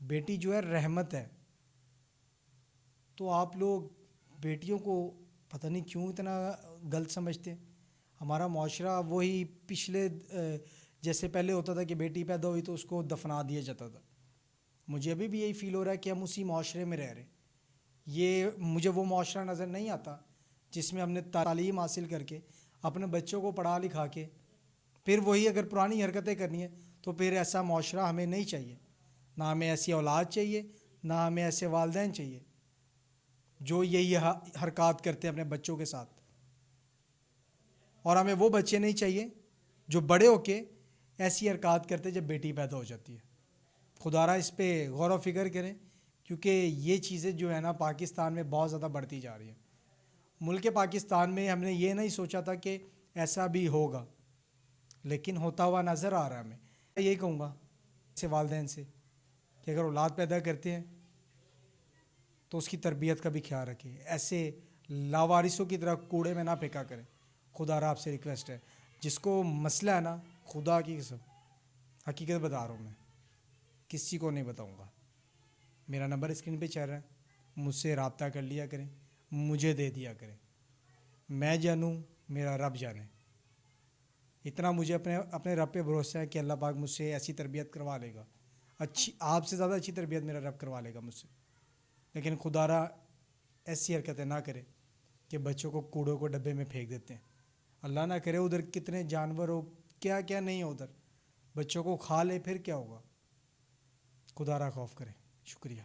بیٹی جو ہے رحمت ہے، تو آپ لوگ بیٹیوں کو پتہ نہیں کیوں اتنا غلط سمجھتے ہیں۔ ہمارا معاشرہ وہی پچھلے جیسے پہلے ہوتا تھا کہ بیٹی پیدا ہوئی تو اس کو دفنا دیا جاتا تھا۔ مجھے ابھی بھی یہی فیل ہو رہا ہے کہ ہم اسی معاشرے میں رہ رہے ہیں۔ یہ مجھے وہ معاشرہ نظر نہیں آتا جس میں ہم نے تعلیم حاصل کر کے اپنے بچوں کو پڑھا لکھا کے پھر وہی اگر پرانی حرکتیں کرنی ہیں تو پھر ایسا معاشرہ ہمیں نہیں چاہیے، نہ ہمیں ایسی اولاد چاہیے، نہ ہمیں ایسے والدین چاہیے جو یہی حرکات کرتے ہیں اپنے بچوں کے ساتھ۔ اور ہمیں وہ بچے نہیں چاہیے جو بڑے ہو کے ایسی حرکات کرتے جب بیٹی پیدا ہو جاتی ہے۔ خدا را اس پہ غور و فکر کریں، کیونکہ یہ چیزیں جو ہے نا پاکستان میں بہت زیادہ بڑھتی جا رہی ہیں۔ ملک پاکستان میں ہم نے یہ نہیں سوچا تھا کہ ایسا بھی ہوگا، لیکن ہوتا ہوا نظر آ رہا ہے ہمیں۔ میں یہی کہوں گا ایسے والدین سے کہ اگر اولاد پیدا کرتے ہیں تو اس کی تربیت کا بھی خیال رکھیں، ایسے لاوارثوں کی طرح کوڑے میں نہ پھینکا کریں۔ خدا را آپ سے ریکویسٹ ہے، جس کو مسئلہ ہے نا، خدا کی قسم حقیقت بتا رہا ہوں میں، کسی کو نہیں بتاؤں گا۔ میرا نمبر اسکرین پہ چل رہا ہے، مجھ سے رابطہ کر لیا کریں، مجھے دے دیا کریں۔ میں جانوں، میرا رب جانے۔ اتنا مجھے اپنے رب پہ بھروسہ ہے کہ اللہ پاک مجھ سے ایسی تربیت کروا لے گا، اچھی، آپ سے زیادہ اچھی تربیت میرا رب کروا لے گا مجھ سے۔ لیکن خدا را ایسی حرکتیں نہ کرے کہ بچوں کو کوڑوں کو ڈبے میں پھینک دیتے ہیں۔ اللہ نہ کرے ادھر کتنے جانور ہو، کیا کیا نہیں ہو، ادھر بچوں کو کھا لے، پھر کیا ہوگا۔ خدا را خوف کریں۔ شکریہ۔